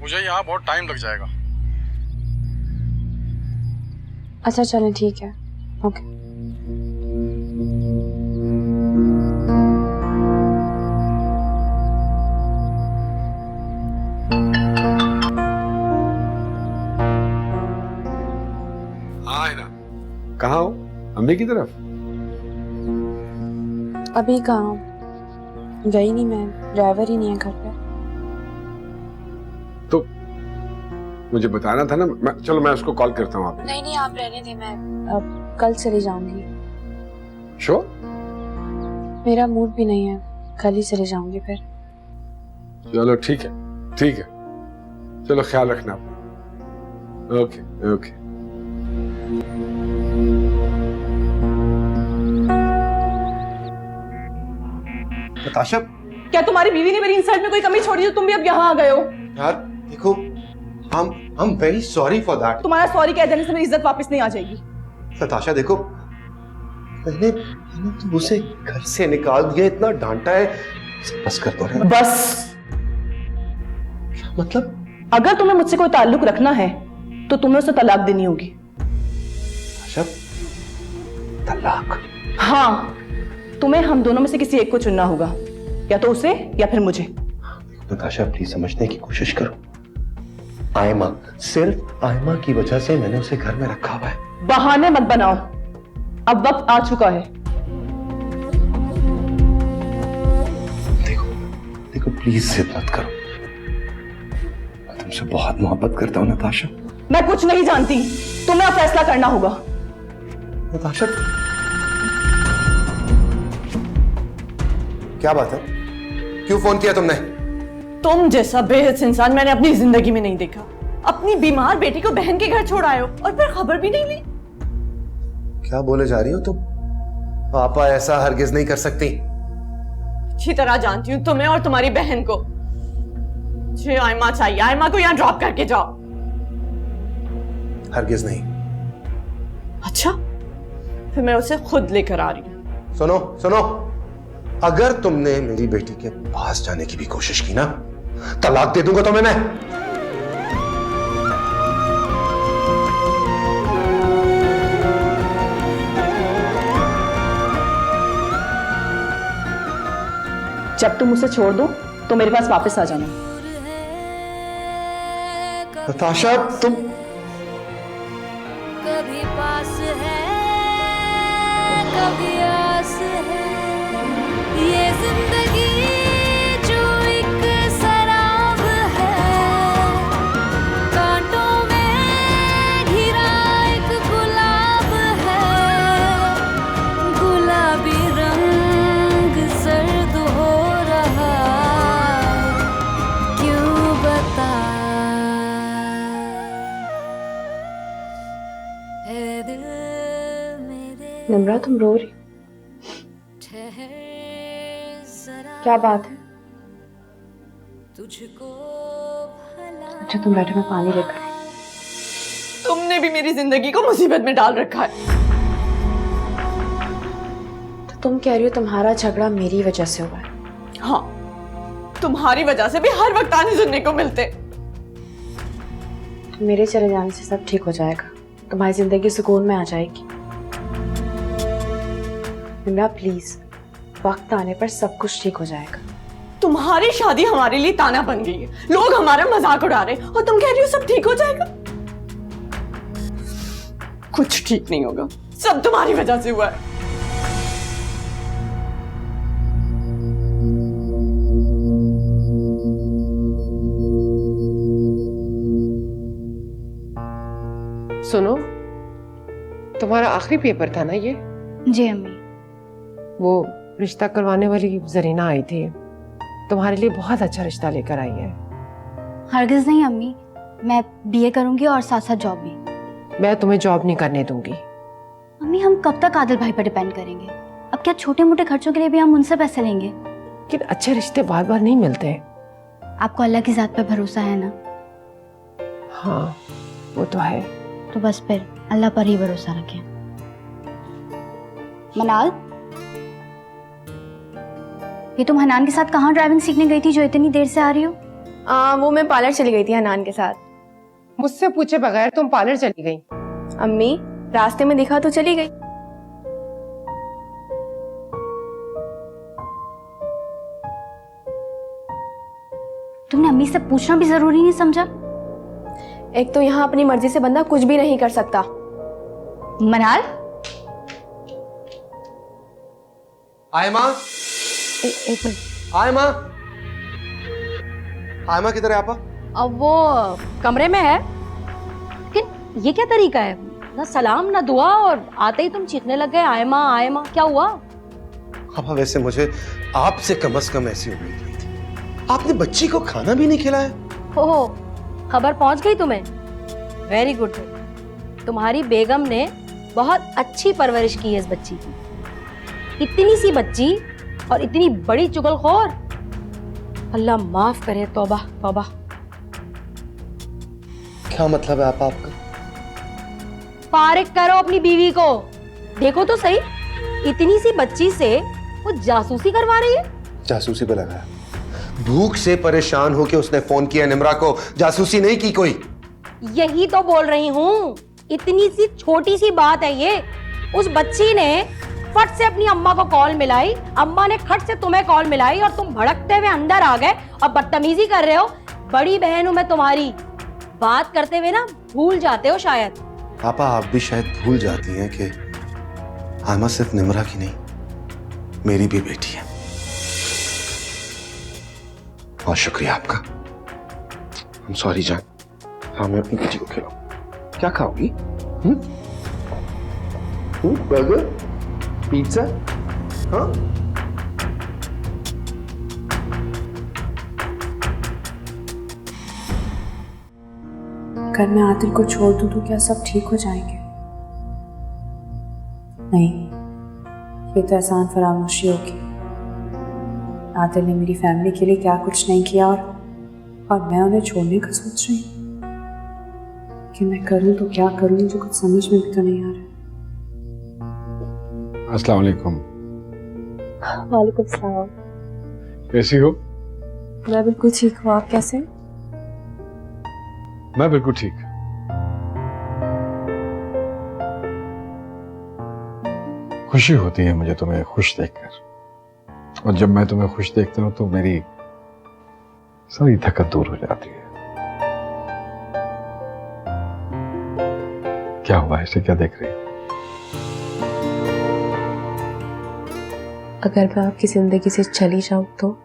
मुझे यहाँ बहुत टाइम लग जाएगा। अच्छा चलें, ठीक है, ओके। हाँ है ना, कहाँ हो? अम्मी की तरफ? अभी कहाँ गई नहीं, मैं ड्राइवर ही नहीं है घर पे। तो मुझे बताना था ना। चलो मैं उसको कॉल करता हूँ। नहीं नहीं, आप रहने दें, मैं अब कल चली जाऊंगी। श्योर? मेरा मूड भी नहीं है, कल ही चली जाऊंगी फिर। चलो ठीक है, ठीक है, चलो ख्याल रखना। Okay okay. नताशा, क्या तुम्हारी बीवी ने मेरी इंसल्ट में कोई कमी छोड़ी जो तुम भी अब यहाँ आ गए हो? यार देखो, हम वेरी सॉरी फॉर दैट। तुम्हारा सॉरी कह देने से मेरी इज्जत वापस नहीं आ जाएगी। नताशा देखो, मैंने तो उसे घर से निकाल दिया, इतना डांटा है, बस कर दो। बस। क्या मतलब? अगर तुम्हें मुझसे कोई ताल्लुक रखना है तो तुम्हें उसे तलाक देनी होगी। नताशा, तलाक? हाँ, तुम्हें हम दोनों में से किसी एक को चुनना होगा, या तो उसे या फिर मुझे। नताशा प्लीज समझने की कोशिश करो। आयमा, सिर्फ आयमा की वजह से मैंने उसे घर में रखा हुआ है। बहाने मत बनाओ, अब वक्त आ चुका है। देखो प्लीज जिद मत करो, मैं तुमसे बहुत मोहब्बत करता हूँ नताशा। मैं कुछ नहीं जानती, तुम्हें अब फैसला करना होगा। नताशा, क्या बात है? क्यों फोन किया तुमने? तुम जैसा बेहद इंसान मैंने अपनी जिंदगी में नहीं देखा। अपनी बीमार बेटी को बहन के घर छोड़ आए हो और फिर खबर भी नहीं ली। क्या बोले जा रही हो तुम? पापा ऐसा हरगिज नहीं कर सकती। अच्छी तरह जानती हूँ तुम्हें और तुम्हारी बहन को। मुझे आयमा चाहिए, आयमा को यहाँ ड्रॉप करके जाओ। हरगिज नहीं। अच्छा, फिर मैं उसे खुद लेकर आ रही हूँ। सुनो सुनो, अगर तुमने मेरी बेटी के पास जाने की भी कोशिश की ना, तलाक दे दूंगा तुम्हें मैं। जब तुम उसे छोड़ दो तो मेरे पास वापस आ जाना। नताशा, तुम कभी पास है कभी आस है, ये जिंदगी जो एक शराब है, कांटों में घिरा एक गुलाब है, गुलाबी रंग सर्द हो रहा, क्यों बता है दिल मेरे। निम्रा, तुम रो रही हो? क्या बात है? तुझको अच्छा तुम बैठो, मैं पानी लेकर। तुमने भी मेरी जिंदगी को मुसीबत में डाल रखा है। तो तुम कह रही हो तुम्हारा झगड़ा मेरी वजह से हुआ है? हाँ, तुम्हारी वजह से भी हर वक्त आने सुनने को मिलते। तो मेरे चले जाने से सब ठीक हो जाएगा, तुम्हारी जिंदगी सुकून में आ जाएगी। निम्रा प्लीज, वक्त आने पर सब कुछ ठीक हो जाएगा। तुम्हारी शादी हमारे लिए ताना बन गई है, लोग हमारा मजाक उड़ा रहे हैं और तुम कह रही हो सब ठीक हो जाएगा। कुछ ठीक नहीं होगा, सब तुम्हारी वजह से हुआ है। सुनो, तुम्हारा आखिरी पेपर था ना ये? जी अम्मी। वो रिश्ता करवाने वाली जरीना आई थी, तुम्हारे लिए बहुत अच्छा रिश्ता लेकर आई है। हरगिज नहीं अम्मी, मैं बीए करूंगी और साथ साथ जॉब भी। मैं तुम्हें जॉब नहीं करने दूंगी। अम्मी हम कब तक आदिल भाई पर डिपेंड करेंगे? अब क्या छोटे मोटे खर्चों के लिए भी हम उनसे पैसे लेंगे? लेकिन अच्छे रिश्ते बार बार नहीं मिलते। आपको अल्लाह की जात पर भरोसा है ना? हाँ वो तो है। तो बस फिर अल्लाह पर ही भरोसा रखें। मनाल, ये तुम हनान के साथ कहाँ ड्राइविंग सीखने गई थी जो इतनी देर से आ रही हो? वो मैं पार्लर चली गई थी हनान के साथ। मुझसे पूछे बगैर तुम पार्लर चली गई? अम्मी रास्ते में दिखा तो चली गई। तुमने अम्मी से पूछना भी जरूरी नहीं समझा? एक तो यहाँ अपनी मर्जी से बंदा कुछ भी नहीं कर सकता। मनाल, आयमा, एक मिनट। आयमा, आयमा किधर है आपा? अब वो कमरे में है। लेकिन ये क्या तरीका है, ना सलाम ना दुआ, और आते ही तुम चीखने लग गए आयमा आयमा, क्या हुआ? आपा वैसे मुझे आपसे कम से कम ऐसी उम्मीद नहीं थी। आपने बच्ची को खाना भी नहीं खिलाया। ओहो, खबर पहुंच गई तुम्हें? Very good. तुम्हारी बेगम ने बहुत अच्छी परवरिश की है इस बच्ची की। इतनी सी बच्ची और इतनी बड़ी चुगलखोर, अल्लाह माफ करे। तौबा तौबा। क्या मतलब है आपका? फारिग करो अपनी बीवी को। देखो तो सही, इतनी सी बच्ची से वो जासूसी करवा रही है। जासूसी पे लगाया। भूख से परेशान होकर उसने फोन किया निम्रा को, जासूसी नहीं की कोई। यही तो बोल रही हूँ, इतनी सी छोटी सी बात है ये। उस बच्ची ने फट से अपनी अम्मा को कॉल मिलाई, अम्मा ने खट से तुम्हें कॉल मिलाई, और तुम भड़कते हुए अंदर आ गए और बदतमीजी कर रहे हो। बड़ी बहन हूं मैं तुम्हारी, बात करते हुए ना भूल जाते हो शायद। पापा आप भी शायद भूल जाती हैं कि आयमा सिर्फ निम्रा की नहीं, मेरी भी बेटी है। बहुत शुक्रिया आपका। I'm sorry जान। हाँ मैं अपनी बेटी को खिलाऊं। क्या खाओगी? Burger, pizza? हाँ? अगर मैं आदिल को छोड़ दूं तो क्या सब ठीक हो जाएंगे? नहीं, ये तो एहसान फरामोशी होगी। आदिल ने मेरी फैमिली के लिए क्या कुछ नहीं किया, और मैं उन्हें छोड़ने का सोच रही हूँ कि मैं करूँ तो क्या करूँ, मुझे कुछ समझ में भी तो नहीं आ रहा। अस्सलाम वालेकुम। वालेकुम सलाम। कैसी हो? मैं बिल्कुल ठीक हूँ, आप कैसे? मैं बिल्कुल ठीक। खुशी होती है मुझे तुम्हें खुश देखकर, और जब मैं तुम्हें खुश देखता हूं तो मेरी सारी थकन दूर हो जाती है। क्या हुआ, ऐसे क्या देख रही हो? अगर मैं आपकी जिंदगी से चली जाऊं तो?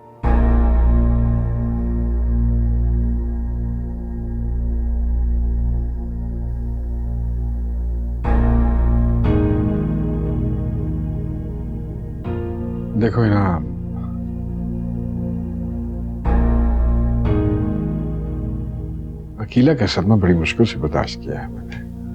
देखो इनाम, अकेला का सदमा बड़ी मुश्किल से बर्दाश्त किया है मैंने।